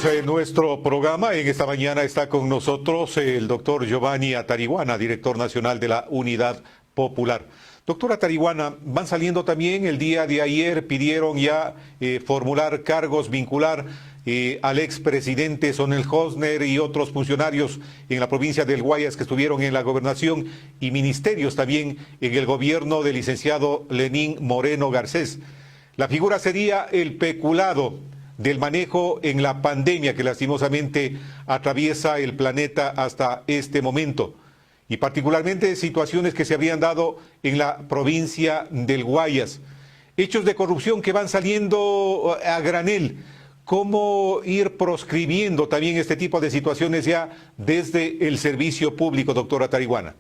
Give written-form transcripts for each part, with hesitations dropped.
Continuamos en nuestro programa. En esta mañana está con nosotros el doctor Giovanni Atariguana, director nacional de la Unidad Popular. Doctor Atariguana, van saliendo también el día de ayer, pidieron ya formular cargos, vincular al expresidente Sonel Hosner y otros funcionarios en la provincia del Guayas que estuvieron en la gobernación y ministerios también en el gobierno del licenciado Lenín Moreno Garcés. La figura sería el peculado del manejo en la pandemia que lastimosamente atraviesa el planeta hasta este momento, y particularmente situaciones que se habían dado en la provincia del Guayas. Hechos de corrupción que van saliendo a granel. ¿Cómo ir proscribiendo también este tipo de situaciones ya desde el servicio público, doctora Atariguana?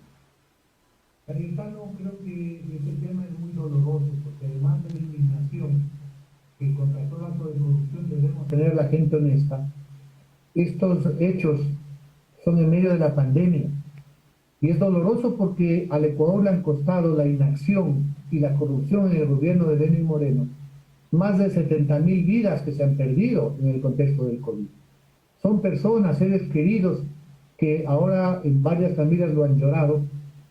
Cayetano, creo que este tema es muy doloroso, porque además de la indignación que contra todo acto de corrupción debemos tener la gente honesta, estos hechos son en medio de la pandemia. Y es doloroso porque al Ecuador le han costado la inacción y la corrupción en el gobierno de Lenín Moreno más de 70.000 vidas que se han perdido en el contexto del COVID. Son personas, seres queridos, que ahora en varias familias lo han llorado,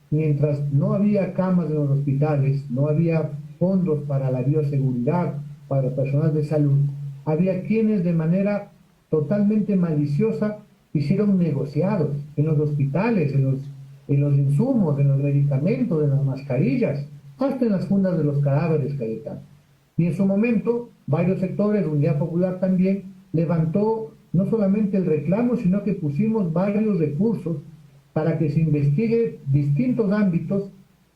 mientras no había camas en los hospitales, no había fondos para la bioseguridad, para el personal de salud, había quienes de manera totalmente maliciosa hicieron negociados en los hospitales, en los insumos, en los medicamentos, en las mascarillas, hasta en las fundas de los cadáveres, Cayetano. Y en su momento, varios sectores, Unidad Popular también, levantó no solamente el reclamo, sino que pusimos varios recursos para que se investigue distintos ámbitos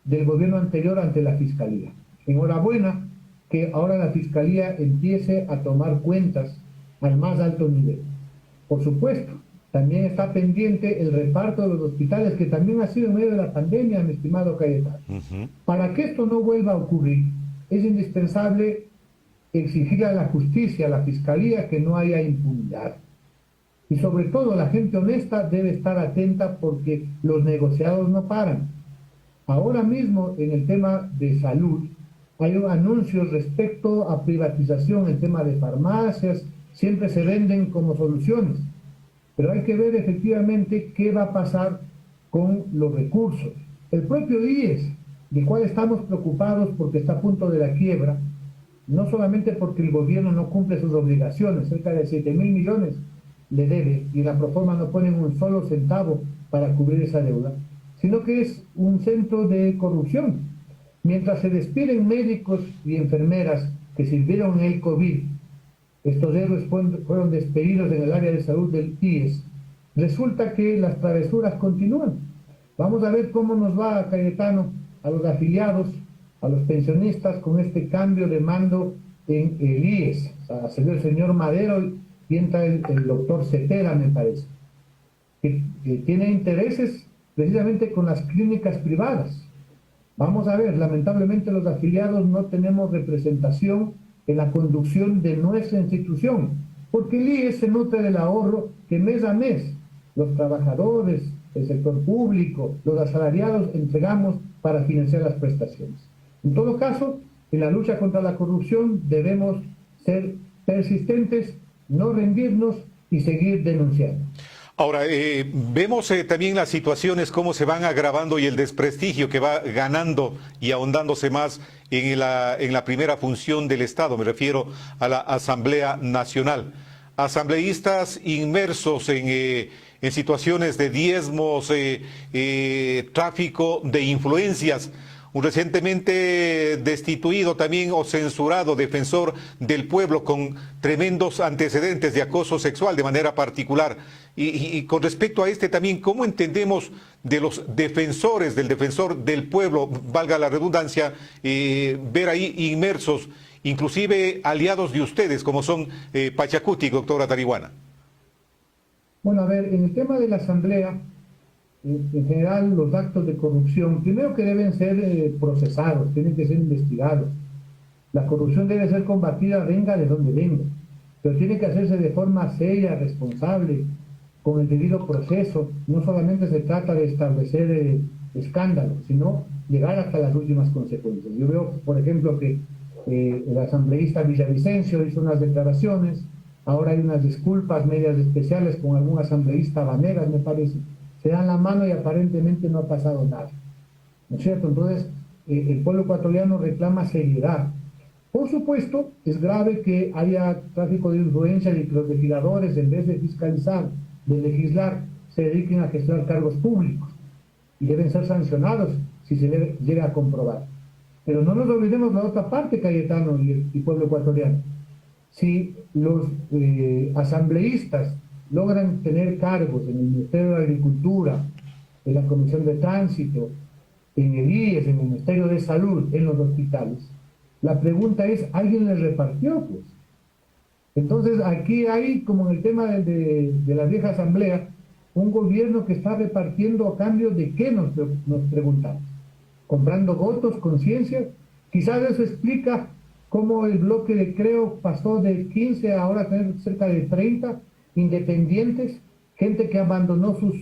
del gobierno anterior ante la Fiscalía. Enhorabuena que ahora la Fiscalía empiece a tomar cuentas al más alto nivel. Por supuesto, también está pendiente el reparto de los hospitales, que también ha sido en medio de la pandemia, mi estimado Cayetano. Para que esto no vuelva a ocurrir, es indispensable exigir a la justicia, a la Fiscalía, que no haya impunidad. Y sobre todo la gente honesta debe estar atenta porque los negociados no paran. Ahora mismo en el tema de salud hay anuncios respecto a privatización, el tema de farmacias, siempre se venden como soluciones. Pero hay que ver efectivamente qué va a pasar con los recursos. El propio IES, del cual estamos preocupados porque está a punto de la quiebra, no solamente porque el gobierno no cumple sus obligaciones, cerca de 7.000 millones le debe, y en la proforma no ponen un solo centavo para cubrir esa deuda, sino que es un centro de corrupción. Mientras se despiden médicos y enfermeras que sirvieron en el COVID, estos héroes fueron despedidos en el área de salud del IES, resulta que las travesuras continúan. Vamos a ver cómo nos va, Cayetano, a los afiliados, a los pensionistas, con este cambio de mando en el IES. O sea, salió el señor Madero y entra el doctor Cepeda, me parece, que tiene intereses precisamente con las clínicas privadas. Vamos a ver, lamentablemente los afiliados no tenemos representación en la conducción de nuestra institución, porque el IES se nutre del ahorro que mes a mes los trabajadores, el sector público, los asalariados entregamos para financiar las prestaciones. En todo caso, en la lucha contra la corrupción debemos ser persistentes, no rendirnos y seguir denunciando. Ahora, vemos también las situaciones, cómo se van agravando y el desprestigio que va ganando y ahondándose más en la primera función del Estado, me refiero a la Asamblea Nacional. Asambleístas inmersos en situaciones de diezmos, tráfico de influencias. Un recientemente destituido también o censurado defensor del pueblo con tremendos antecedentes de acoso sexual de manera particular. Y con respecto a este también, ¿cómo entendemos de los defensores, del defensor del pueblo, valga la redundancia, ver ahí inmersos, inclusive aliados de ustedes, como son Pachacuti, doctora Atariguana? Bueno, a ver, en el tema de la Asamblea, en general los actos de corrupción, primero que deben ser procesados, tienen que ser investigados. La corrupción debe ser combatida, venga de donde venga, pero tiene que hacerse de forma seria, responsable, con el debido proceso. No solamente se trata de establecer escándalos, sino llegar hasta las últimas consecuencias. Yo veo, por ejemplo, que el asambleísta Villavicencio hizo unas declaraciones ahora hay unas disculpas medias especiales con algún asambleísta Vanegas, me parece, se dan la mano y aparentemente no ha pasado nada, ¿no es cierto? Entonces, el pueblo ecuatoriano reclama seriedad. Por supuesto, es grave que haya tráfico de influencia y que los legisladores, en vez de fiscalizar, de legislar, se dediquen a gestionar cargos públicos y deben ser sancionados si se llega a comprobar. Pero no nos olvidemos la otra parte, Cayetano y pueblo ecuatoriano. Si los asambleístas logran tener cargos en el Ministerio de Agricultura, en la Comisión de Tránsito, en el IES, en el Ministerio de Salud, en los hospitales, la pregunta es, ¿alguien les repartió? Pues entonces aquí hay, como en el tema de la vieja asamblea, un gobierno que está repartiendo a cambio de qué, nos preguntamos. Comprando votos, conciencia. Quizás eso explica cómo el bloque de Creo pasó de 15 a ahora tener cerca de 30 independientes, gente que abandonó sus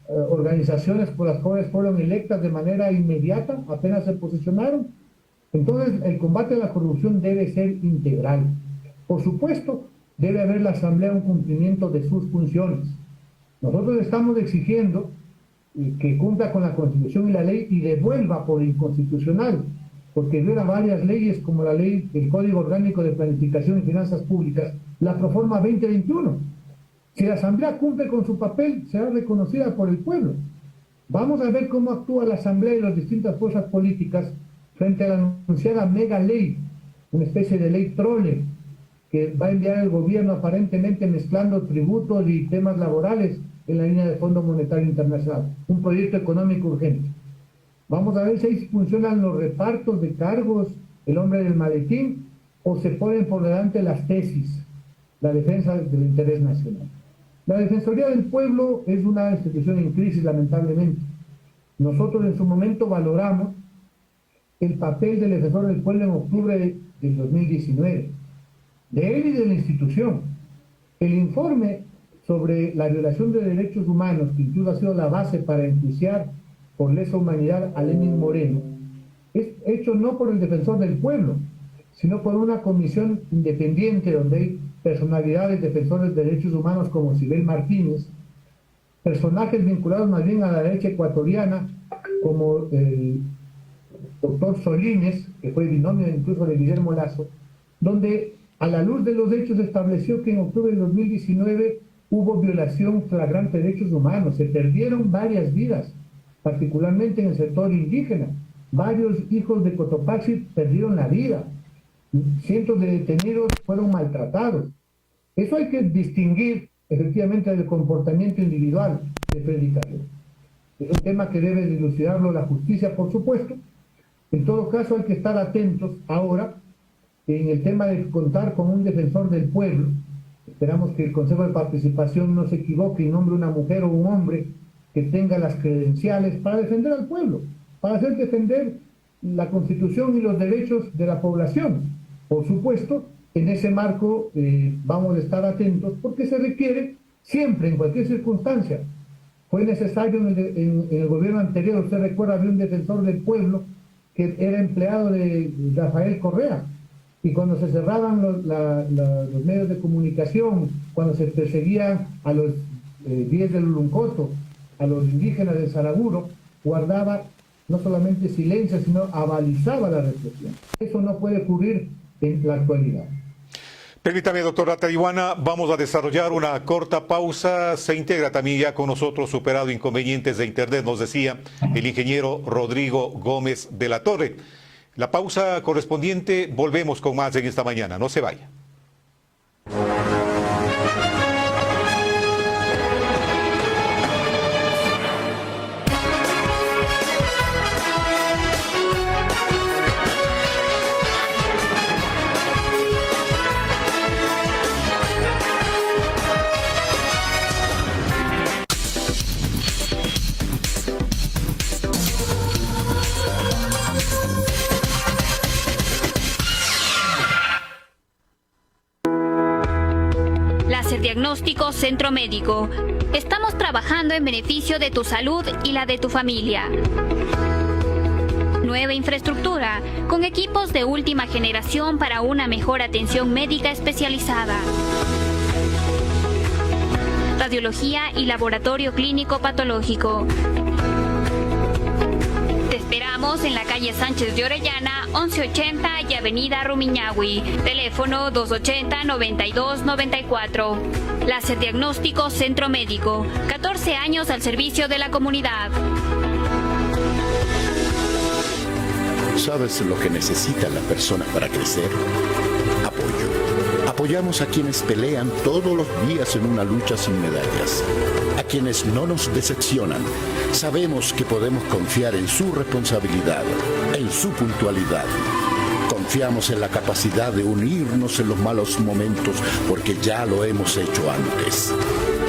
organizaciones por las cuales fueron electas de manera inmediata, apenas se posicionaron. Entonces, el combate a la corrupción debe ser integral. Por supuesto, debe haber la Asamblea un cumplimiento de sus funciones. Nosotros estamos exigiendo que cumpla con la Constitución y la ley y devuelva por inconstitucional, porque viola varias leyes como la ley del Código Orgánico de Planificación y Finanzas Públicas, la Proforma 2021. Si la Asamblea cumple con su papel, será reconocida por el pueblo. Vamos a ver cómo actúa la Asamblea y las distintas fuerzas políticas frente a la anunciada mega ley, una especie de ley trole, que va a enviar el gobierno aparentemente mezclando tributos y temas laborales en la línea de Fondo Monetario Internacional, un proyecto económico urgente. Vamos a ver si ahí funcionan los repartos de cargos, el hombre del maletín, o se ponen por delante las tesis, la defensa del interés nacional. La Defensoría del Pueblo es una institución en crisis, lamentablemente. Nosotros en su momento valoramos el papel del defensor del pueblo en octubre del 2019, de él y de la institución. El informe sobre la violación de derechos humanos, que incluso ha sido la base para enjuiciar por lesa humanidad a Lenín Moreno, es hecho no por el defensor del pueblo, sino por una comisión independiente donde hay personalidades defensores de derechos humanos como Sibel Martínez, personajes vinculados más bien a la derecha ecuatoriana como el doctor Solines, que fue binomio incluso de Guillermo Lazo, donde a la luz de los hechos estableció que en octubre de 2019 hubo violación flagrante de derechos humanos, se perdieron varias vidas, particularmente en el sector indígena. Varios hijos de Cotopaxi perdieron la vida, cientos de detenidos fueron maltratados. Eso hay que distinguir efectivamente del comportamiento individual de Freddy Calderón. Es un tema que debe dilucidarlo la justicia, por supuesto. En todo caso, hay que estar atentos ahora en el tema de contar con un defensor del pueblo. Esperamos que el Consejo de Participación no se equivoque y nombre una mujer o un hombre que tenga las credenciales para defender al pueblo, para hacer defender la Constitución y los derechos de la población. Por supuesto, en ese marco vamos a estar atentos porque se requiere siempre, en cualquier circunstancia. Fue necesario en el gobierno anterior, usted recuerda, había un defensor del pueblo que era empleado de Rafael Correa, y cuando se cerraban los medios de comunicación, cuando se perseguían a los 10 del Uluncoto, a los indígenas de Saraguro, guardaba no solamente silencio, sino avalizaba la represión. Eso no puede ocurrir en la actualidad. Permítame, doctora Tarihuana, vamos a desarrollar una corta pausa. Se integra también ya con nosotros, superado inconvenientes de internet, nos decía el ingeniero Rodrigo Gómez de la Torre. La pausa correspondiente, volvemos con más en esta mañana. No se vaya. Diagnóstico Centro Médico. Estamos trabajando en beneficio de tu salud y la de tu familia. Nueva infraestructura, con equipos de última generación para una mejor atención médica especializada. Radiología y laboratorio clínico patológico. Te esperamos en la calle Sánchez de Orellana, 1180 y avenida Rumiñahui. Teléfono 280-9294. Láser Diagnóstico Centro Médico. 14 años al servicio de la comunidad. ¿Sabes lo que necesita la persona para crecer? Apoyo. Apoyamos a quienes pelean todos los días en una lucha sin medallas. A quienes no nos decepcionan. Sabemos que podemos confiar en su responsabilidad, en su puntualidad. Confiamos en la capacidad de unirnos en los malos momentos porque ya lo hemos hecho antes.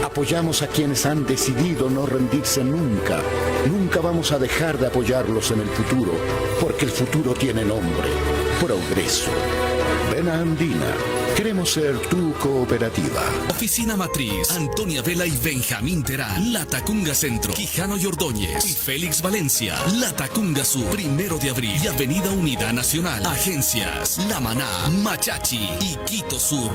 Apoyamos a quienes han decidido no rendirse nunca. Nunca vamos a dejar de apoyarlos en el futuro, porque el futuro tiene nombre: progreso. Ven a Andina. Queremos ser tu cooperativa. Oficina Matriz, Antonia Vela y Benjamín Terán. La Tacunga Centro, Quijano y Ordóñez. Y Félix Valencia. La Tacunga Sur, 1 de abril y Avenida Unidad Nacional. Agencias La Maná, Machachi y Quito Sur.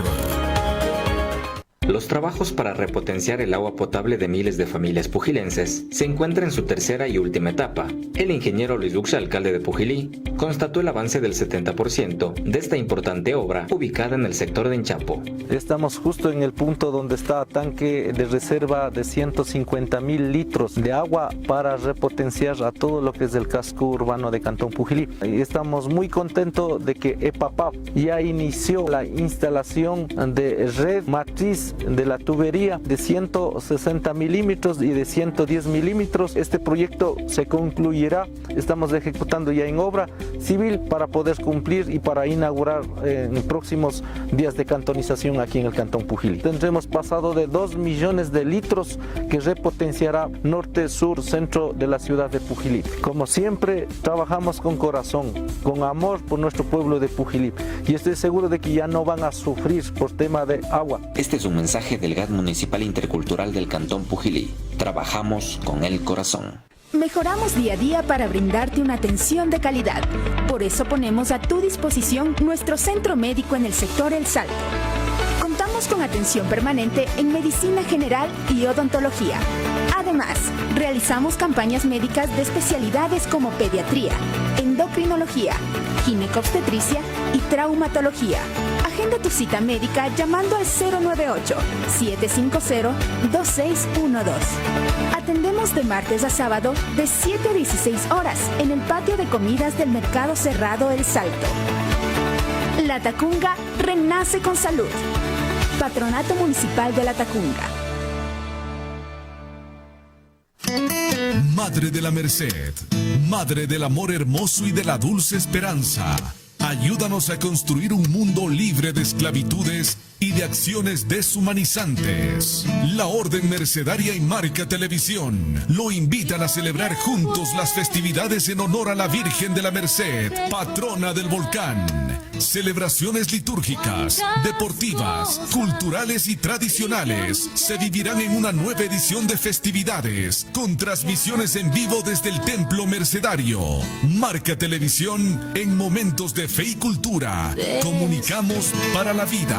Los trabajos para repotenciar el agua potable de miles de familias pujilenses se encuentran en su tercera y última etapa. El ingeniero Luis Luxa, alcalde de Pujilí, constató el avance del 70% de esta importante obra ubicada en el sector de Enchapo. Estamos justo en el punto donde está tanque de reserva de 150.000 litros de agua para repotenciar a todo lo que es el casco urbano de Cantón Pujilí. Y estamos muy contentos de que EPAPAP ya inició la instalación de red matriz de la tubería de 160 milímetros y de 110 milímetros. Este proyecto se concluirá, estamos ejecutando ya en obra civil para poder cumplir y para inaugurar en próximos días de cantonización aquí en el Cantón Pujilí. Tendremos pasado de 2 millones de litros que repotenciará norte, sur, centro de la ciudad de Pujilí. Como siempre, trabajamos con corazón, con amor por nuestro pueblo de Pujilí, y estoy seguro de que ya no van a sufrir por tema de agua. Este es un mensaje del GAT Municipal Intercultural del Cantón Pujilí. Trabajamos con el corazón. Mejoramos día a día para brindarte una atención de calidad. Por eso ponemos a tu disposición nuestro centro médico en el sector El Salto. Contamos con atención permanente en medicina general y odontología. Además, realizamos campañas médicas de especialidades como pediatría, endocrinología, ginecobstetricia y traumatología. Agenda tu cita médica llamando al 098-750-2612. Atendemos de martes a sábado de 7 a 16 horas en el patio de comidas del Mercado Cerrado El Salto. La Tacunga renace con salud. Patronato Municipal de La Tacunga. Madre de la Merced, Madre del amor hermoso y de la dulce esperanza, ayúdanos a construir un mundo libre de esclavitudes y de acciones deshumanizantes. La Orden Mercedaria y Marca Televisión lo invitan a celebrar juntos las festividades en honor a la Virgen de la Merced, patrona del volcán. Celebraciones litúrgicas, deportivas, culturales y tradicionales se vivirán en una nueva edición de festividades con transmisiones en vivo desde el Templo Mercedario. Marca Televisión en momentos de fe y cultura. Comunicamos para la vida.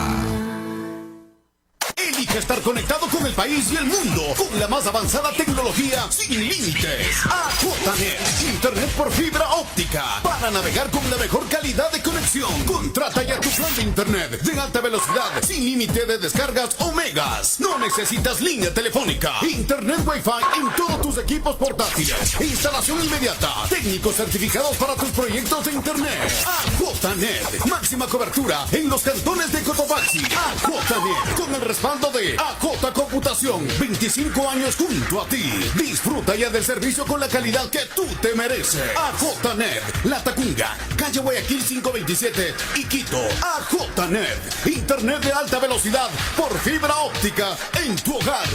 Elige estar conectado con el país y el mundo con la más avanzada tecnología sin límites. AJNet, internet por fibra óptica para navegar con la mejor calidad de conexión. Contrata ya tu plan de internet de alta velocidad sin límite de descargas o megas. No necesitas línea telefónica. Internet Wi-Fi en todos tus equipos portátiles. Instalación inmediata. Técnicos certificados para tus proyectos de internet. AJNet, máxima cobertura en los cantones de Cotopaxi. AJNet, con el respaldo de AJ Computación, 25 años junto a ti. Disfruta ya del servicio con la calidad que tú te mereces. AJNet, La Tacunga, calle Guayaquil 527 y Quito. AJNet, internet de alta velocidad por fibra óptica en tu hogar.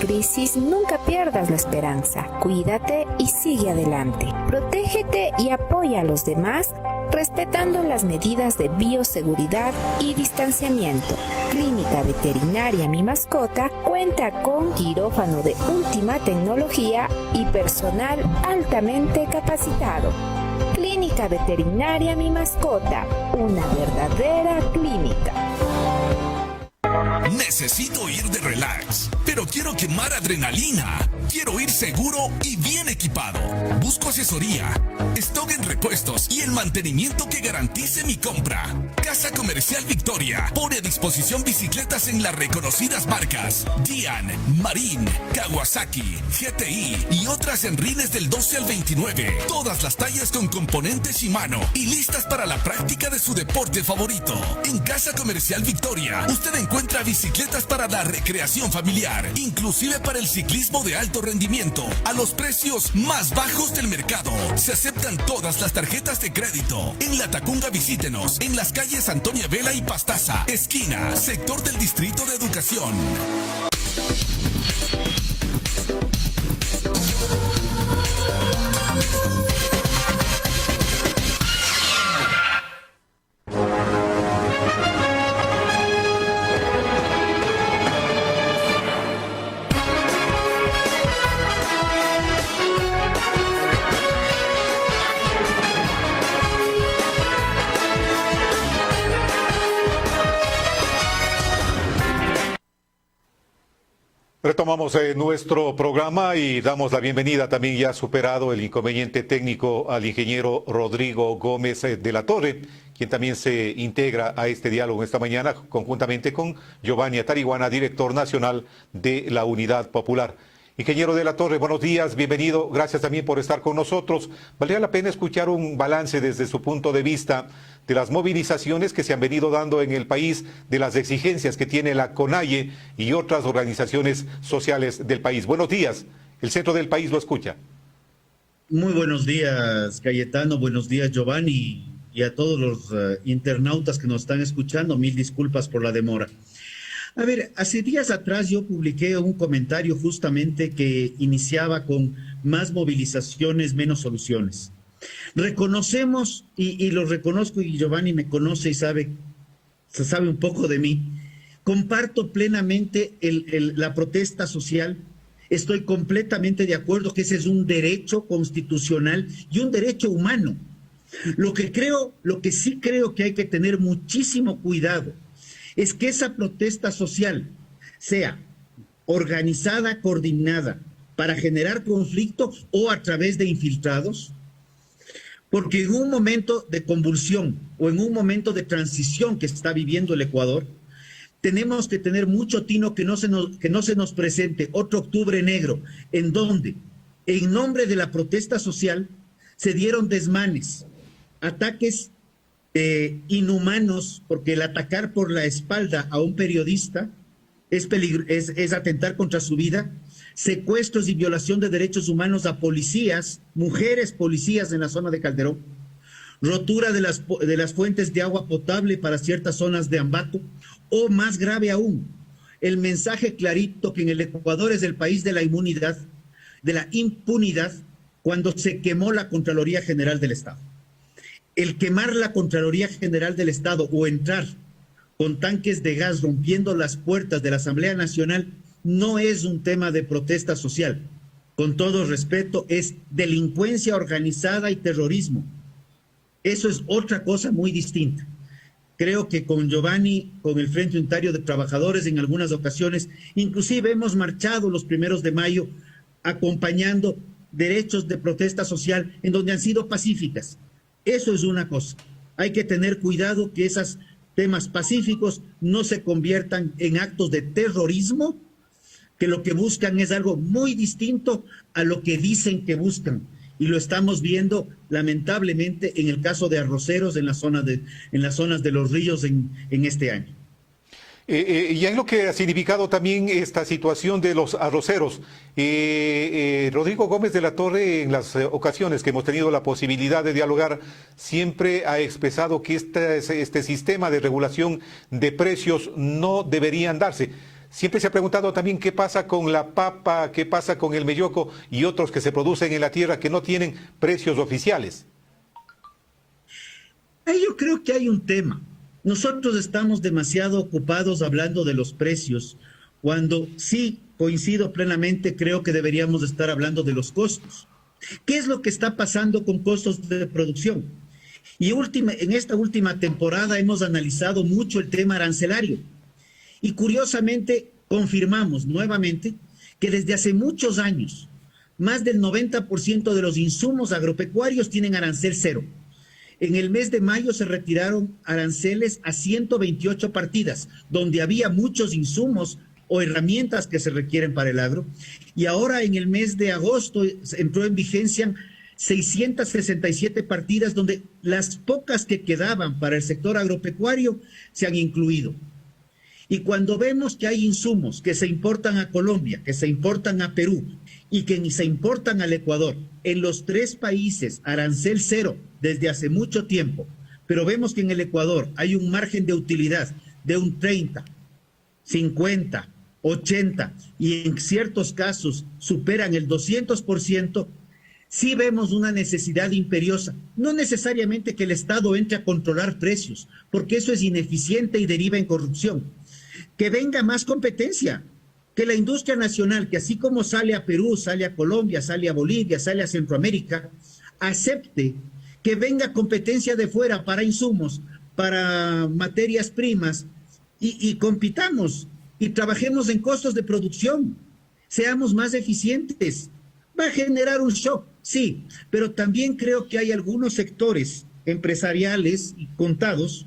crisis, nunca pierdas la esperanza. Cuídate y sigue adelante. Protégete y apoya a los demás respetando las medidas de bioseguridad y distanciamiento. Clínica Veterinaria Mi Mascota cuenta con quirófano de última tecnología y personal altamente capacitado. Clínica Veterinaria Mi Mascota, una verdadera clínica. Necesito ir de relax, pero quiero quemar adrenalina. Quiero ir seguro y bien equipado. Busco asesoría, stock en repuestos y el mantenimiento que garantice mi compra. Casa Comercial Victoria pone a disposición bicicletas en las reconocidas marcas Dian, Marin, Kawasaki, GTI y otras en rines del 12 al 29. Todas las tallas con componentes Shimano y listas para la práctica de su deporte favorito. En Casa Comercial Victoria usted encuentra bicicletas para la recreación familiar, inclusive para el ciclismo de alto rendimiento, a los precios más bajos del mercado. Se aceptan todas las tarjetas de crédito. En La Tacunga visítenos en las calles Antonia Vela y Pastaza, esquina, sector del Distrito de Educación. Retomamos nuestro programa y damos la bienvenida, también ya superado el inconveniente técnico, al ingeniero Rodrigo Gómez de la Torre, quien también se integra a este diálogo esta mañana conjuntamente con Giovanni Atarihuana, director nacional de la Unidad Popular. Ingeniero de la Torre, buenos días, bienvenido, gracias también por estar con nosotros. Valdría la pena escuchar un balance desde su punto de vista de las movilizaciones que se han venido dando en el país, de las exigencias que tiene la CONAIE y otras organizaciones sociales del país. Buenos días, el centro del país lo escucha. Muy buenos días, Cayetano, buenos días, Giovanni, y a todos los internautas que nos están escuchando, mil disculpas por la demora. A ver, hace días atrás yo publiqué un comentario justamente que iniciaba con más movilizaciones, menos soluciones. Reconocemos, y lo reconozco, y Giovanni me conoce y se sabe un poco de mí, comparto plenamente la protesta social, estoy completamente de acuerdo que ese es un derecho constitucional y un derecho humano. Lo que sí creo que hay que tener muchísimo cuidado es que esa protesta social sea organizada, coordinada, para generar conflicto o a través de infiltrados, porque en un momento de convulsión o en un momento de transición que está viviendo el Ecuador, tenemos que tener mucho tino que no se nos presente otro octubre negro, en donde, en nombre de la protesta social, se dieron desmanes, ataques inhumanos, porque el atacar por la espalda a un periodista es atentar contra su vida, secuestros y violación de derechos humanos a policías, mujeres policías en la zona de Calderón, rotura de las fuentes de agua potable para ciertas zonas de Ambato, o más grave aún, el mensaje clarito que en el Ecuador es el país de la inmunidad, de la impunidad, cuando se quemó la Contraloría General del Estado. El quemar la Contraloría General del Estado o entrar con tanques de gas rompiendo las puertas de la Asamblea Nacional no es un tema de protesta social. Con todo respeto, es delincuencia organizada y terrorismo. Eso es otra cosa muy distinta. Creo que con Giovanni, con el Frente Unitario de Trabajadores, en algunas ocasiones, inclusive hemos marchado los 1 de mayo acompañando derechos de protesta social en donde han sido pacíficas. Eso es una cosa. Hay que tener cuidado que esos temas pacíficos no se conviertan en actos de terrorismo, que lo que buscan es algo muy distinto a lo que dicen que buscan. Y lo estamos viendo lamentablemente en el caso de arroceros en las zonas de Los Ríos en este año. Ya en lo que ha significado también esta situación de los arroceros, Rodrigo Gómez de la Torre, en las ocasiones que hemos tenido la posibilidad de dialogar, siempre ha expresado que este sistema de regulación de precios no deberían darse. siempre se ha preguntado también qué pasa con la papa, qué pasa con el melloco y otros que se producen en la tierra que no tienen precios oficiales. Ahí yo creo que hay un tema. Nosotros estamos demasiado ocupados hablando de los precios, cuando sí coincido plenamente, creo que deberíamos estar hablando de los costos. ¿Qué es lo que está pasando con costos de producción? Y en esta última temporada hemos analizado mucho el tema arancelario. Y curiosamente confirmamos nuevamente que desde hace muchos años, más del 90% de los insumos agropecuarios tienen arancel cero. En el mes de mayo se retiraron aranceles a 128 partidas, donde había muchos insumos o herramientas que se requieren para el agro. Y ahora en el mes de agosto entró en vigencia 667 partidas, donde las pocas que quedaban para el sector agropecuario se han incluido. Y cuando vemos que hay insumos que se importan a Colombia, que se importan a Perú y que se importan al Ecuador, en los tres países arancel cero desde hace mucho tiempo, pero vemos que en el Ecuador hay un margen de utilidad de un 30, 50, 80 y en ciertos casos superan el 200%, sí vemos una necesidad imperiosa. No necesariamente que el Estado entre a controlar precios, porque eso es ineficiente y deriva en corrupción. Que venga más competencia, que la industria nacional, que así como sale a Perú, sale a Colombia, sale a Bolivia, sale a Centroamérica, acepte que venga competencia de fuera para insumos, para materias primas y compitamos y trabajemos en costos de producción, seamos más eficientes. Va a generar un shock, sí, pero también creo que hay algunos sectores empresariales y contados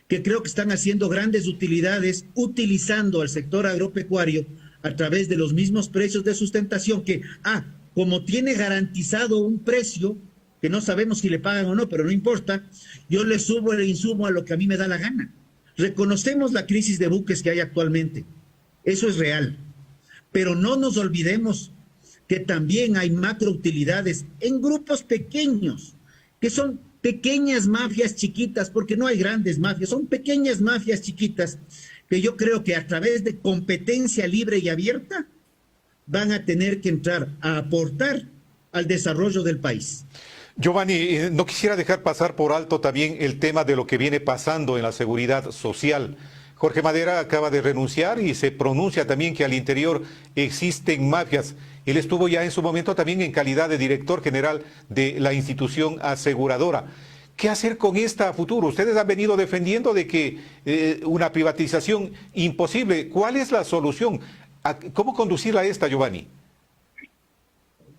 que creo que están haciendo grandes utilidades utilizando al sector agropecuario a través de los mismos precios de sustentación que, como tiene garantizado un precio, que no sabemos si le pagan o no, pero no importa, yo le subo el insumo a lo que a mí me da la gana. Reconocemos la crisis de buques que hay actualmente, eso es real, pero no nos olvidemos que también hay macroutilidades en grupos pequeños, que son pequeñas mafias chiquitas, porque no hay grandes mafias, son pequeñas mafias chiquitas que yo creo que a través de competencia libre y abierta van a tener que entrar a aportar al desarrollo del país. Giovanni, no quisiera dejar pasar por alto también el tema de lo que viene pasando en la seguridad social. Jorge Madera acaba de renunciar y se pronuncia también que al interior existen mafias. Él estuvo ya en su momento también en calidad de director general de la institución aseguradora. ¿Qué hacer con esta a futuro? Ustedes han venido defendiendo de que una privatización imposible. ¿Cuál es la solución? ¿Cómo conducirla a esta, Giovanni?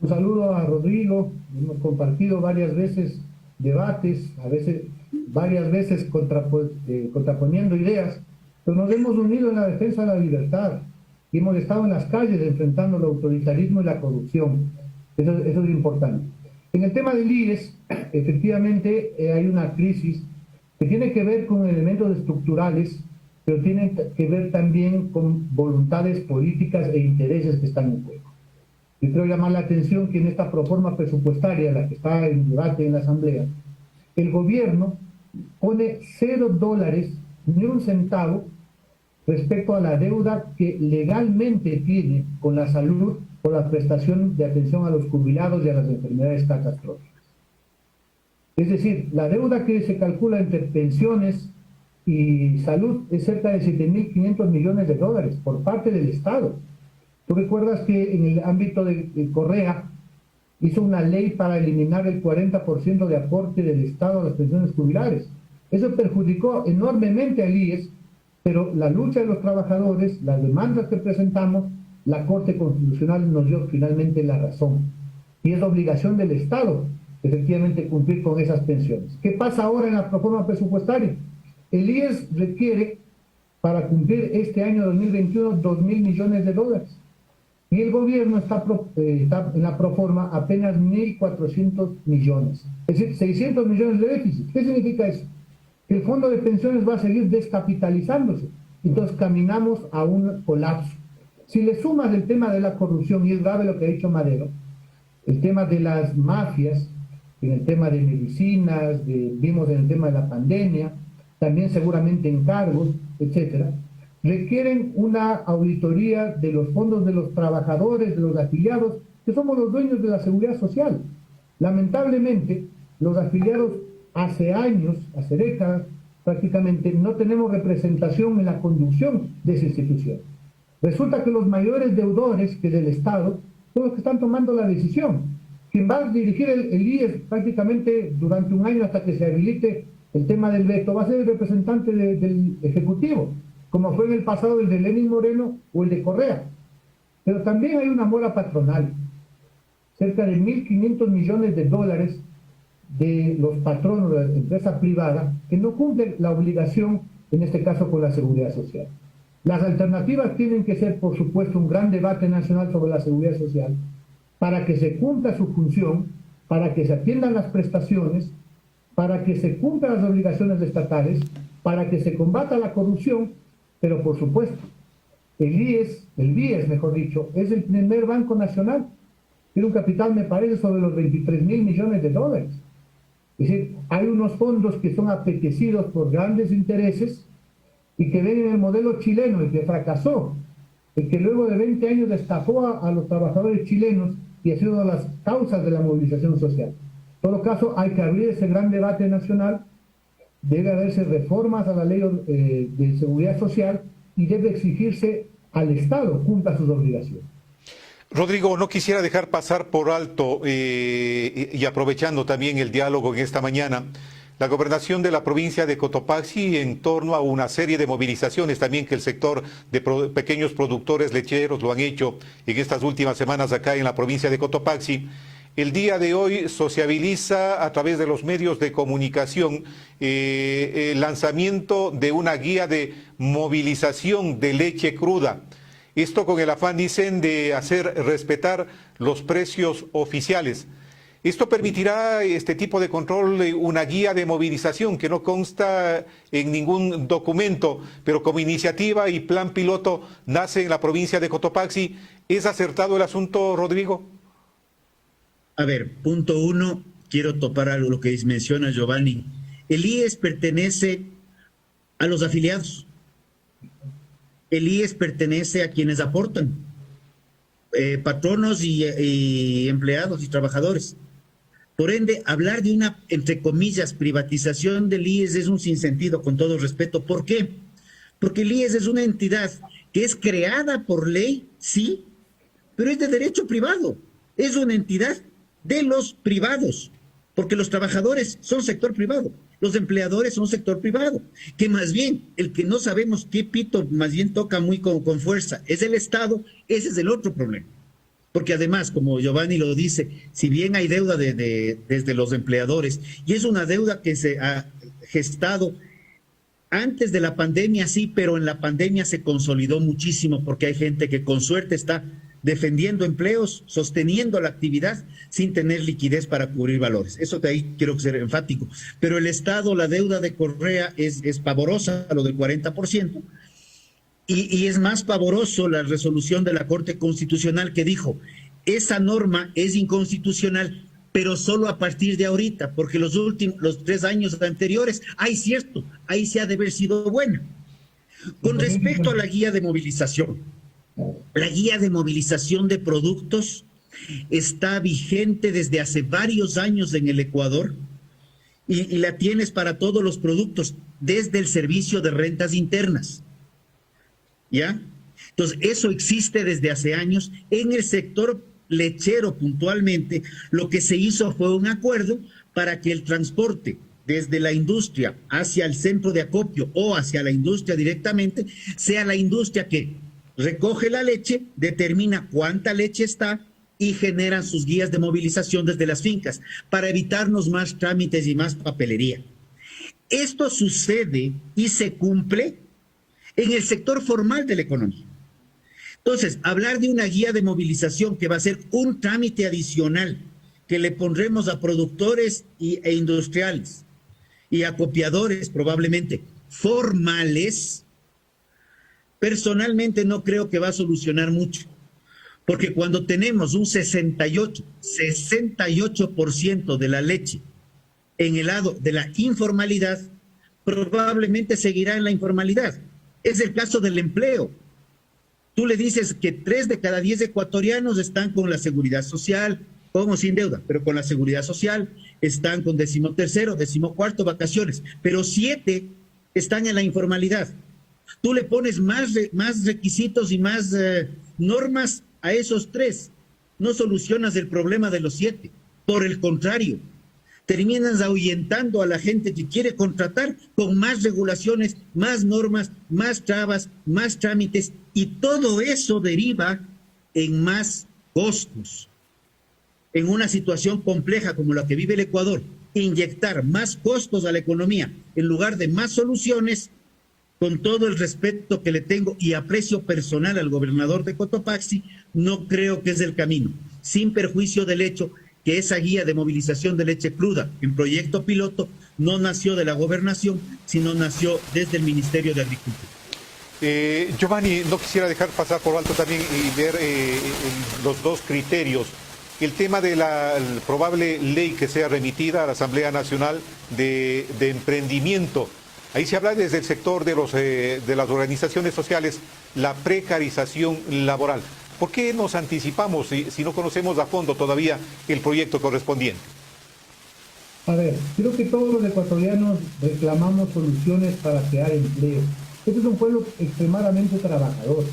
Un saludo a Rodrigo. Hemos compartido varias veces debates, varias veces contraponiendo ideas, pero nos hemos unido en la defensa de la libertad y hemos estado en las calles enfrentando el autoritarismo y la corrupción. Eso es importante. En el tema del IES, efectivamente hay una crisis que tiene que ver con elementos estructurales, pero tiene que ver también con voluntades políticas e intereses que están en juego. Yo quiero llamar la atención que en esta proforma presupuestaria, la que está en debate en la Asamblea, el gobierno pone $0, ni un centavo, respecto a la deuda que legalmente tiene con la salud por la prestación de atención a los jubilados y a las enfermedades catastróficas. Es decir, la deuda que se calcula entre pensiones y salud es cerca de $7.500 millones por parte del Estado. Tú recuerdas que en el ámbito de Correa hizo una ley para eliminar el 40% de aporte del Estado a las pensiones jubilares. Eso perjudicó enormemente al IES, pero la lucha de los trabajadores, las demandas que presentamos, la Corte Constitucional nos dio finalmente la razón. Y es obligación del Estado, efectivamente, cumplir con esas pensiones. ¿Qué pasa ahora en la proforma presupuestaria? El IES requiere, para cumplir este año 2021, $2.000 millones. Y el gobierno está en la proforma apenas 1.400 millones. Es decir, 600 millones de déficit. ¿Qué significa eso? Que el fondo de pensiones va a seguir descapitalizándose. Entonces caminamos a un colapso. Si le sumas el tema de la corrupción, y es grave lo que ha dicho Madero, el tema de las mafias, en el tema de medicinas, vimos en el tema de la pandemia, también seguramente encargos, etcétera, requieren una auditoría de los fondos de los trabajadores, de los afiliados, que somos los dueños de la seguridad social. Lamentablemente, los afiliados hace años, hace décadas, prácticamente no tenemos representación en la conducción de esa institución. Resulta que los mayores deudores que del Estado son los que están tomando la decisión. Quien va a dirigir el IES prácticamente durante un año hasta que se habilite el tema del veto va a ser el representante del Ejecutivo, como fue en el pasado el de Lenín Moreno o el de Correa. Pero también hay una mora patronal, cerca de 1.500 millones de dólares de los patronos de la empresa privada que no cumplen la obligación, en este caso con la seguridad social. Las alternativas tienen que ser, por supuesto, un gran debate nacional sobre la seguridad social para que se cumpla su función, para que se atiendan las prestaciones, para que se cumplan las obligaciones estatales, para que se combata la corrupción, pero por supuesto, el BIES, mejor dicho, es el primer banco nacional. Tiene un capital, me parece, sobre los 23.000 millones de dólares. Es decir, hay unos fondos que son apetecidos por grandes intereses y que ven en el modelo chileno, el que fracasó, el que luego de 20 años estafó a los trabajadores chilenos y ha sido una de las causas de la movilización social. En todo caso, hay que abrir ese gran debate nacional, debe haberse reformas a la ley de seguridad social y debe exigirse al Estado cumpla sus obligaciones. Rodrigo, no quisiera dejar pasar por alto, y aprovechando también el diálogo en esta mañana, la gobernación de la provincia de Cotopaxi en torno a una serie de movilizaciones también que el sector de pequeños productores lecheros lo han hecho en estas últimas semanas acá en la provincia de Cotopaxi. El día de hoy sociabiliza a través de los medios de comunicación el lanzamiento de una guía de movilización de leche cruda. Esto con el afán, dicen, de hacer respetar los precios oficiales. Esto permitirá este tipo de control, una guía de movilización que no consta en ningún documento, pero como iniciativa y plan piloto nace en la provincia de Cotopaxi. ¿Es acertado el asunto, Rodrigo? A ver, punto uno, quiero topar algo lo que menciona Giovanni. El IES pertenece a los afiliados. El IES pertenece a quienes aportan, patronos y empleados y trabajadores. Por ende, hablar de una, entre comillas, privatización del IES es un sinsentido, con todo respeto. ¿Por qué? Porque el IES es una entidad que es creada por ley, sí, pero es de derecho privado. Es una entidad de los privados, porque los trabajadores son sector privado. Los empleadores son sector privado, que más bien, el que no sabemos qué pito más bien toca muy con fuerza, es el Estado. Ese es el otro problema. Porque además, como Giovanni lo dice, si bien hay deuda desde los empleadores, y es una deuda que se ha gestado antes de la pandemia, sí, pero en la pandemia se consolidó muchísimo, porque hay gente que con suerte está defendiendo empleos, sosteniendo la actividad sin tener liquidez para cubrir valores. Eso de ahí quiero ser enfático. Pero el Estado, la deuda de Correa es pavorosa, lo del 40%, y es más pavoroso la resolución de la Corte Constitucional que dijo, esa norma es inconstitucional, pero solo a partir de ahorita, porque los 3 años anteriores, cierto, ahí se ha de haber sido buena. Con respecto a la guía de movilización, la guía de movilización de productos está vigente desde hace varios años en el Ecuador y la tienes para todos los productos desde el servicio de rentas internas. ¿Ya? Entonces, eso existe desde hace años. En el sector lechero puntualmente, lo que se hizo fue un acuerdo para que el transporte desde la industria hacia el centro de acopio o hacia la industria directamente, sea la industria que recoge la leche, determina cuánta leche está y generan sus guías de movilización desde las fincas para evitarnos más trámites y más papelería. Esto sucede y se cumple en el sector formal de la economía. Entonces, hablar de una guía de movilización que va a ser un trámite adicional que le pondremos a productores e industriales y acopiadores probablemente formales, personalmente no creo que va a solucionar mucho, porque cuando tenemos un 68% de la leche en el lado de la informalidad, probablemente seguirá en la informalidad. Es el caso del empleo. Tú le dices que 3 de cada 10 ecuatorianos están con la seguridad social, como sin deuda, pero con la seguridad social, están con 13º, 14º vacaciones, pero 7 están en la informalidad. Tú le pones más requisitos y más normas a esos 3, no solucionas el problema de los 7. Por el contrario, terminas ahuyentando a la gente que quiere contratar con más regulaciones, más normas, más trabas, más trámites, y todo eso deriva en más costos. En una situación compleja como la que vive el Ecuador, inyectar más costos a la economía en lugar de más soluciones, con todo el respeto que le tengo y aprecio personal al gobernador de Cotopaxi, no creo que es el camino, sin perjuicio del hecho que esa guía de movilización de leche cruda en proyecto piloto no nació de la gobernación, sino nació desde el Ministerio de Agricultura. Giovanni, no quisiera dejar pasar por alto también y ver los dos criterios. El tema de la probable ley que sea remitida a la Asamblea Nacional de emprendimiento. Ahí se habla desde el sector de las organizaciones sociales, la precarización laboral. ¿Por qué nos anticipamos si no conocemos a fondo todavía el proyecto correspondiente? A ver, creo que todos los ecuatorianos reclamamos soluciones para crear empleo. Este es un pueblo extremadamente trabajador.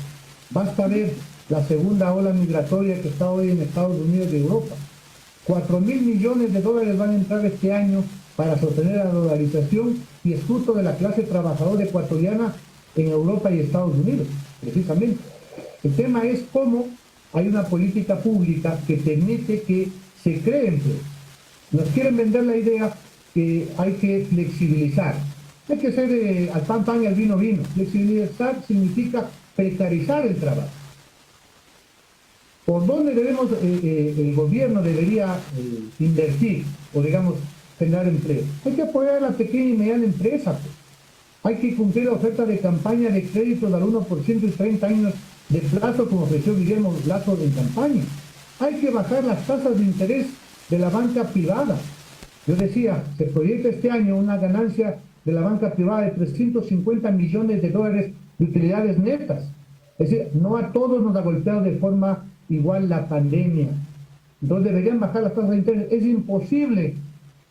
Basta ver la segunda ola migratoria que está hoy en Estados Unidos y Europa. 4.000 millones de dólares van a entrar este año para sostener la dolarización y es fruto de la clase trabajadora ecuatoriana en Europa y Estados Unidos, precisamente. El tema es cómo hay una política pública que permite que se cree empleo. Nos quieren vender la idea que hay que flexibilizar. Hay que hacer al pan pan y al vino vino. Flexibilizar significa precarizar el trabajo. ¿Por dónde el gobierno debería invertir o, digamos, generar empleo? Hay que apoyar a la pequeña y mediana empresa. Pues. Hay que cumplir la oferta de campaña de créditos al 1% y 30 años de plazo, como ofreció Guillermo Lasso en campaña. Hay que bajar las tasas de interés de la banca privada. Yo decía, se proyecta este año una ganancia de la banca privada de 350 millones de dólares de utilidades netas. Es decir, no a todos nos ha golpeado de forma igual la pandemia. Entonces deberían bajar las tasas de interés. Es imposible,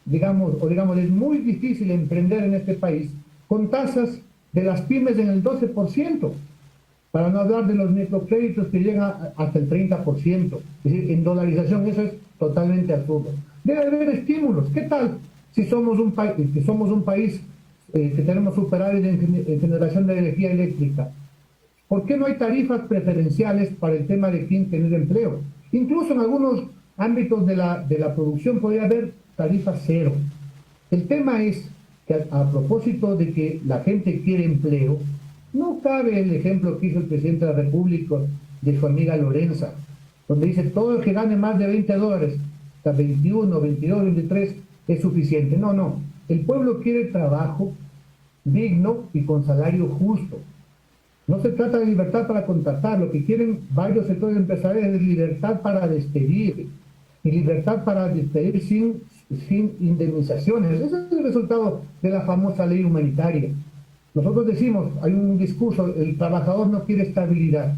digamos, es muy difícil emprender en este país con tasas de las pymes en el 12%, para no hablar de los microcréditos que llegan hasta el 30%. Es decir, en dolarización eso es totalmente absurdo. Debe haber estímulos. ¿Qué tal si somos un país que tenemos superávit en generación de energía eléctrica? ¿Por qué no hay tarifas preferenciales para el tema de quién tener empleo? Incluso en algunos ámbitos de la producción podría haber tarifas cero. El tema es que a propósito de que la gente quiere empleo, no cabe el ejemplo que hizo el presidente de la República de su amiga Lorenza, donde dice todo el que gane más de $20, hasta 21, 22, 23, es suficiente. No. El pueblo quiere trabajo digno y con salario justo. No se trata de libertad para contratar, lo que quieren varios sectores empresariales es libertad para despedir, y libertad para despedir sin indemnizaciones. Ese es el resultado de la famosa ley humanitaria. Nosotros decimos, hay un discurso, el trabajador no quiere estabilidad,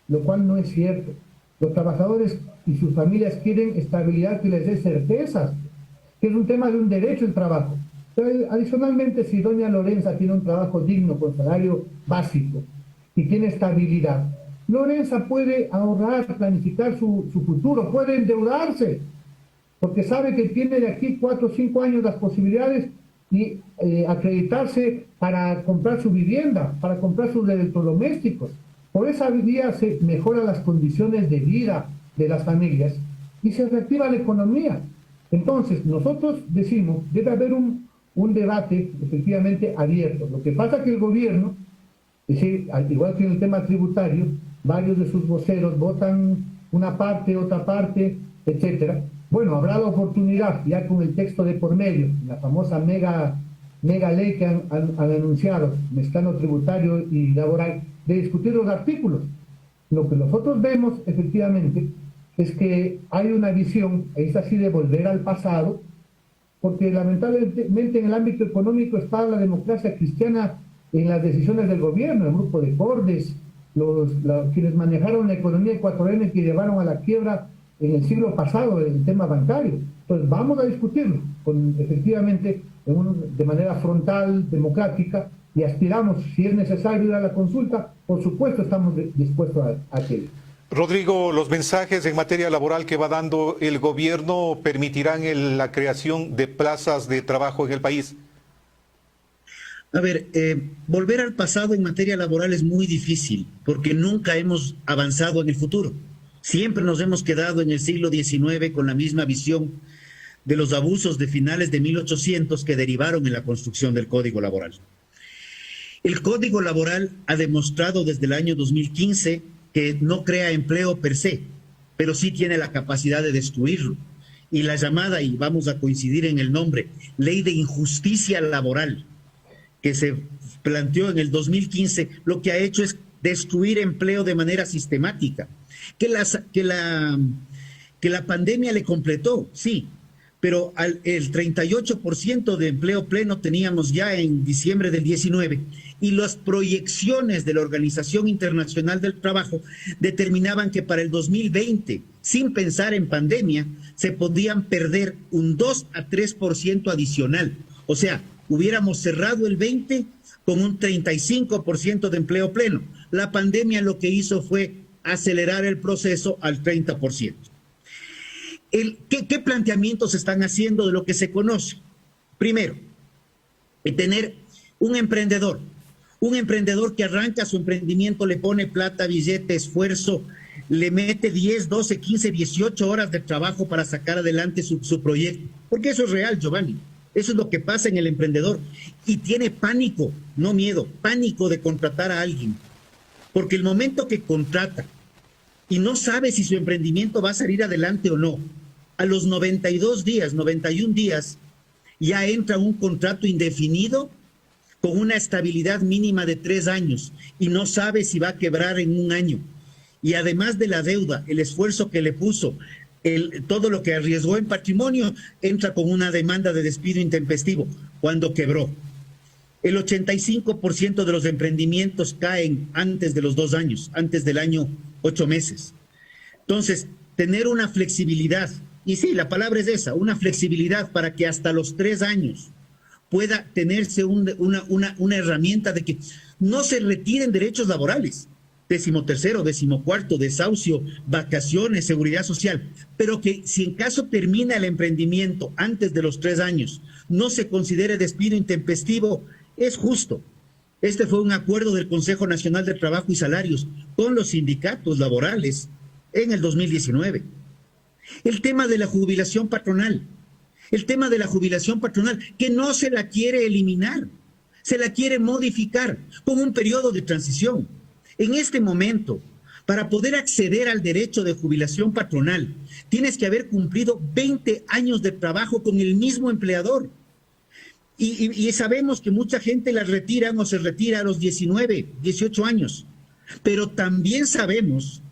lo cual no es cierto. Los trabajadores y sus familias quieren estabilidad que les dé certezas, que es un tema de un derecho el trabajo. Pero adicionalmente, si doña Lorenza tiene un trabajo digno con salario básico y tiene estabilidad, Lorenza puede ahorrar, planificar su futuro, puede endeudarse, porque sabe que tiene de aquí 4 o 5 años las posibilidades y acreditarse para comprar su vivienda, para comprar sus electrodomésticos. Por esa vía se mejoran las condiciones de vida de las familias y se reactiva la economía. Entonces, nosotros decimos, debe haber un debate efectivamente abierto. Lo que pasa es que el gobierno, es decir, al igual que en el tema tributario, varios de sus voceros votan una parte, otra parte, etcétera. Bueno, habrá la oportunidad, ya con el texto de por medio, la famosa mega ley que han anunciado, mezclando tributario y laboral, de discutir los artículos. Lo que nosotros vemos, efectivamente, es que hay una visión, es así, de volver al pasado, porque lamentablemente en el ámbito económico está la democracia cristiana en las decisiones del gobierno, el grupo de Cordes, quienes manejaron la economía ecuatoriana y que llevaron a la quiebra en el siglo pasado el tema bancario. Entonces vamos a discutirlo efectivamente de manera frontal, democrática, y aspiramos, si es necesario ir a la consulta, por supuesto estamos dispuestos a aquello. Rodrigo, ¿los mensajes en materia laboral que va dando el gobierno permitirán la creación de plazas de trabajo en el país? A ver, volver al pasado en materia laboral es muy difícil porque nunca hemos avanzado en el futuro. Siempre nos hemos quedado en el siglo XIX con la misma visión de los abusos de finales de 1800 que derivaron en la construcción del Código Laboral. El Código Laboral ha demostrado desde el año 2015 que no crea empleo per se, pero sí tiene la capacidad de destruirlo. Y la llamada, y vamos a coincidir en el nombre, Ley de Injusticia Laboral, que se planteó en el 2015, lo que ha hecho es destruir empleo de manera sistemática. Que la pandemia le completó, sí, pero el 38% de empleo pleno teníamos ya en diciembre del 19, y las proyecciones de la Organización Internacional del Trabajo determinaban que para el 2020, sin pensar en pandemia, se podían perder un 2 a 3% adicional. O sea, hubiéramos cerrado el 20 con un 35% de empleo pleno. La pandemia lo que hizo fue acelerar el proceso al 30%. ¿Qué planteamientos están haciendo de lo que se conoce? Primero, tener un emprendedor que arranca su emprendimiento, le pone plata, billete, esfuerzo, le mete 10, 12, 15, 18 horas de trabajo para sacar adelante su proyecto. Porque eso es real, Giovanni. Eso es lo que pasa en el emprendedor. Y tiene pánico, no miedo, pánico de contratar a alguien. Porque el momento que contrata y no sabe si su emprendimiento va a salir adelante o no, a los 92 días, 91 días, ya entra un contrato indefinido con una estabilidad mínima de 3 años y no sabe si va a quebrar en un año. Y además de la deuda, el esfuerzo que le puso, todo lo que arriesgó en patrimonio, entra con una demanda de despido intempestivo cuando quebró. El 85% de los emprendimientos caen antes de los 2 años, antes del año 8 meses. Entonces, tener una flexibilidad, y sí, la palabra es esa, una flexibilidad para que hasta los 3 años pueda tenerse una herramienta de que no se retiren derechos laborales, 13º, 14º, desahucio, vacaciones, seguridad social, pero que si en caso termina el emprendimiento antes de los 3 años, no se considere despido intempestivo, es justo. Este fue un acuerdo del Consejo Nacional de Trabajo y Salarios con los sindicatos laborales en el 2019. El tema de la jubilación patronal, que no se la quiere eliminar, se la quiere modificar con un periodo de transición. En este momento, para poder acceder al derecho de jubilación patronal, tienes que haber cumplido 20 años de trabajo con el mismo empleador. Y sabemos que mucha gente la retiran o se retira a los 19, 18 años. Pero también sabemos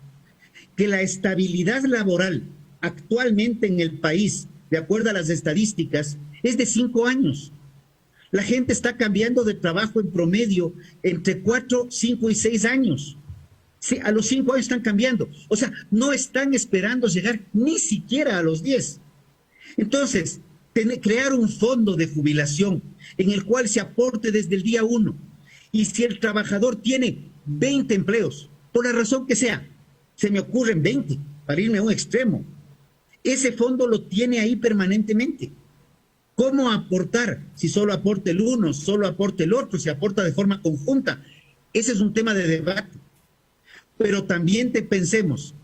que la estabilidad laboral actualmente en el país, de acuerdo a las estadísticas, es de 5 años. La gente está cambiando de trabajo en promedio entre 4, 5 y 6 años. Sí, a los 5 años están cambiando. O sea, no están esperando llegar ni siquiera a los 10. Entonces, crear un fondo de jubilación en el cual se aporte desde el día 1. Y si el trabajador tiene 20 empleos, por la razón que sea, se me ocurren 20, para irme a un extremo, ese fondo lo tiene ahí permanentemente. ¿Cómo aportar? Si solo aporta el uno, solo aporta el otro, si aporta de forma conjunta. Ese es un tema de debate. Pero también pensemos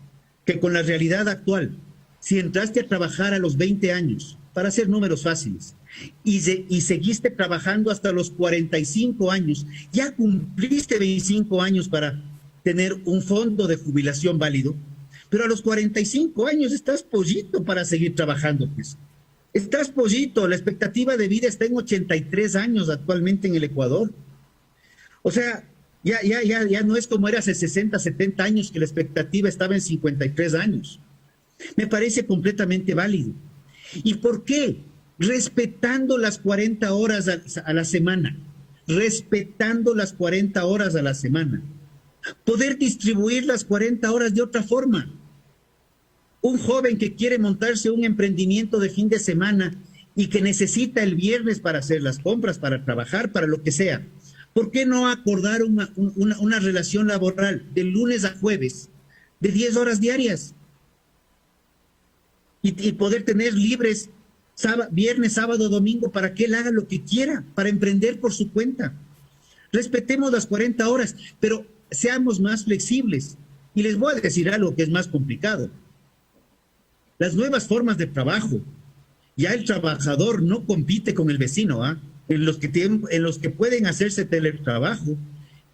que con la realidad actual, si entraste a trabajar a los 20 años, para hacer números fáciles, y seguiste trabajando hasta los 45 años, ya cumpliste 25 años para tener un fondo de jubilación válido, pero a los 45 años estás pollito para seguir trabajando, pues. Estás pollito, la expectativa de vida está en 83 años actualmente en el Ecuador. O sea, ya no es como era hace 60, 70 años que la expectativa estaba en 53 años. Me parece completamente válido. ¿Y por qué? Respetando las 40 horas a la semana, respetando las 40 horas a la semana. Poder distribuir las 40 horas de otra forma. Un joven que quiere montarse un emprendimiento de fin de semana y que necesita el viernes para hacer las compras, para trabajar, para lo que sea, ¿por qué no acordar una relación laboral de lunes a jueves de 10 horas diarias? Y poder tener libres viernes, sábado, domingo, para que él haga lo que quiera, para emprender por su cuenta. Respetemos las 40 horas, pero seamos más flexibles. Y les voy a decir algo que es más complicado. Las nuevas formas de trabajo, ya el trabajador no compite con el vecino, ¿ah? En los que pueden hacerse teletrabajo,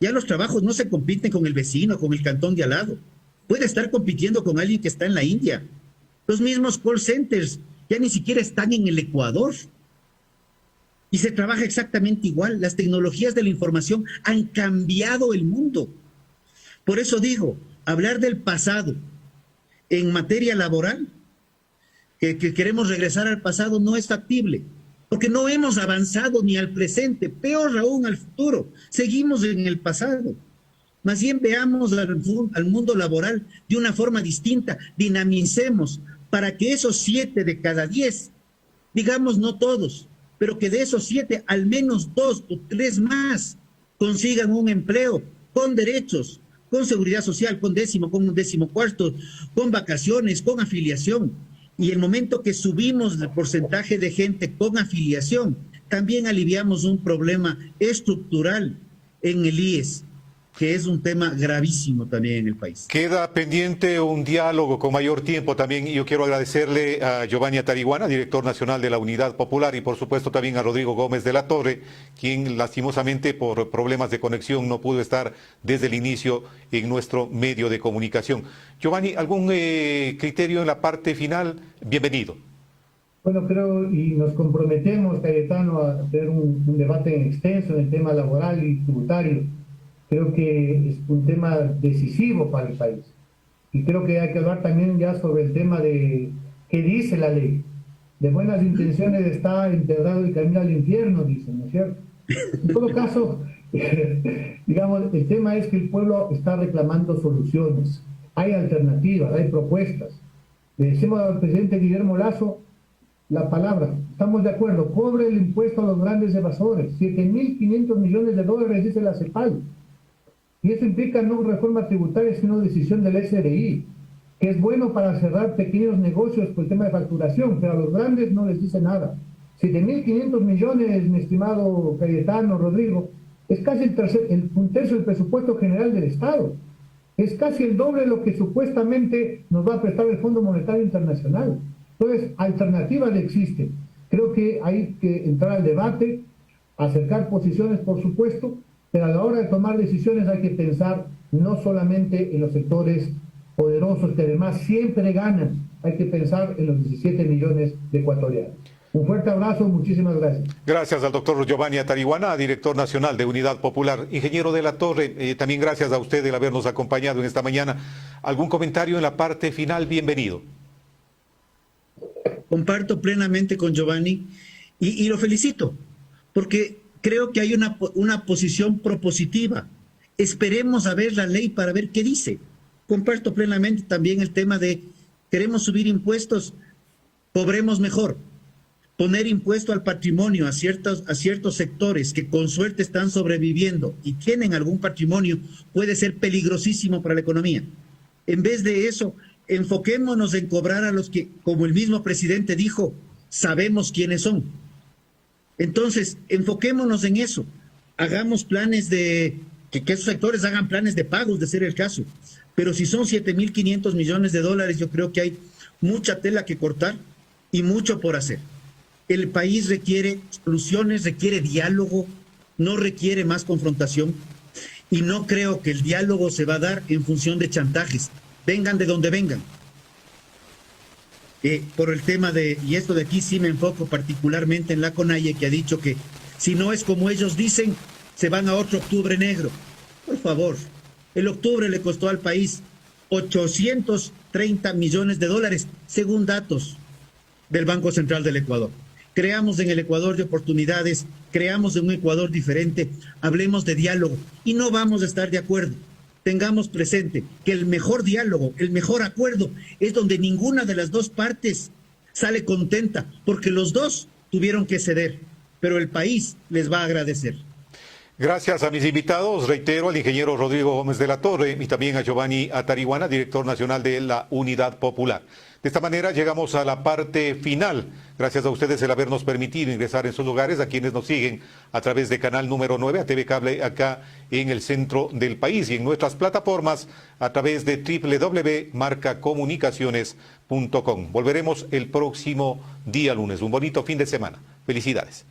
ya los trabajos no se compiten con el vecino, con el cantón de al lado. Puede estar compitiendo con alguien que está en la India. Los mismos call centers ya ni siquiera están en el Ecuador. Y se trabaja exactamente igual. Las tecnologías de la información han cambiado el mundo. Por eso digo, hablar del pasado en materia laboral, que queremos regresar al pasado, no es factible. Porque no hemos avanzado ni al presente, peor aún al futuro. Seguimos en el pasado. Más bien veamos al mundo laboral de una forma distinta, dinamicemos para que esos 7 de cada 10, digamos no todos, pero que de esos 7 al menos 2 o 3 más consigan un empleo con derechos, con seguridad social, con 14º, con vacaciones, con afiliación. Y el momento que subimos el porcentaje de gente con afiliación, también aliviamos un problema estructural en el IES, que es un tema gravísimo también en el país. Queda pendiente un diálogo con mayor tiempo también, y yo quiero agradecerle a Giovanni Atariguana, director nacional de la Unidad Popular, y por supuesto también a Rodrigo Gómez de la Torre, quien lastimosamente por problemas de conexión no pudo estar desde el inicio en nuestro medio de comunicación. Giovanni, ¿algún criterio en la parte final? Bienvenido. Bueno, creo y nos comprometemos, Cayetano, a tener un debate extenso en el tema laboral y tributario. Creo que es un tema decisivo para el país. Y creo que hay que hablar también ya sobre el tema de qué dice la ley. De buenas intenciones está enterrado y camino al infierno, dicen, ¿no es cierto? En todo caso, digamos, el tema es que el pueblo está reclamando soluciones. Hay alternativas, hay propuestas. Le decimos al presidente Guillermo Lasso la palabra, estamos de acuerdo, cobre el impuesto a los grandes evasores, 7.500 millones de dólares, dice la CEPAL. Y eso implica no reforma tributaria, sino decisión del SRI, que es bueno para cerrar pequeños negocios por el tema de facturación, pero a los grandes no les dice nada. 7.500 millones, mi estimado Cayetano, Rodrigo, es casi un tercio del presupuesto general del Estado. Es casi el doble de lo que supuestamente nos va a prestar el Fondo Monetario Internacional. Entonces, alternativas existen. Creo que hay que entrar al debate, acercar posiciones, por supuesto, pero a la hora de tomar decisiones hay que pensar no solamente en los sectores poderosos, que además siempre ganan, hay que pensar en los 17 millones de ecuatorianos. Un fuerte abrazo, muchísimas gracias. Gracias al doctor Giovanni Atariguana, director nacional de Unidad Popular. Ingeniero de la Torre, también gracias a usted el habernos acompañado en esta mañana. ¿Algún comentario en la parte final? Bienvenido. Comparto plenamente con Giovanni y lo felicito, porque creo que hay una posición propositiva. Esperemos a ver la ley para ver qué dice. Comparto plenamente también el tema de queremos subir impuestos, cobremos mejor. Poner impuesto al patrimonio a ciertos sectores que con suerte están sobreviviendo y tienen algún patrimonio puede ser peligrosísimo para la economía. En vez de eso, enfoquémonos en cobrar a los que, como el mismo presidente dijo, sabemos quiénes son. Entonces, enfoquémonos en eso. Hagamos planes que esos sectores hagan planes de pagos, de ser el caso. Pero si son 7.500 millones de dólares, yo creo que hay mucha tela que cortar y mucho por hacer. El país requiere soluciones, requiere diálogo, no requiere más confrontación. Y no creo que el diálogo se va a dar en función de chantajes. Vengan de donde vengan. Por el tema y esto de aquí sí me enfoco particularmente en la CONAIE, que ha dicho que si no es como ellos dicen, se van a otro octubre negro. Por favor, el octubre le costó al país 830 millones de dólares, según datos del Banco Central del Ecuador. creamos en el Ecuador de oportunidades, creamos en un Ecuador diferente, hablemos de diálogo y no vamos a estar de acuerdo. Tengamos presente que el mejor diálogo, el mejor acuerdo es donde ninguna de las dos partes sale contenta, porque los dos tuvieron que ceder, pero el país les va a agradecer. Gracias a mis invitados, reitero al ingeniero Rodrigo Gómez de la Torre y también a Giovanni Atariguana, director nacional de la Unidad Popular. De esta manera llegamos a la parte final. Gracias a ustedes el habernos permitido ingresar en sus lugares, a quienes nos siguen a través de canal número 9, a TV Cable acá en el centro del país y en nuestras plataformas a través de www.marcacomunicaciones.com. Volveremos el próximo día lunes. Un bonito fin de semana. Felicidades.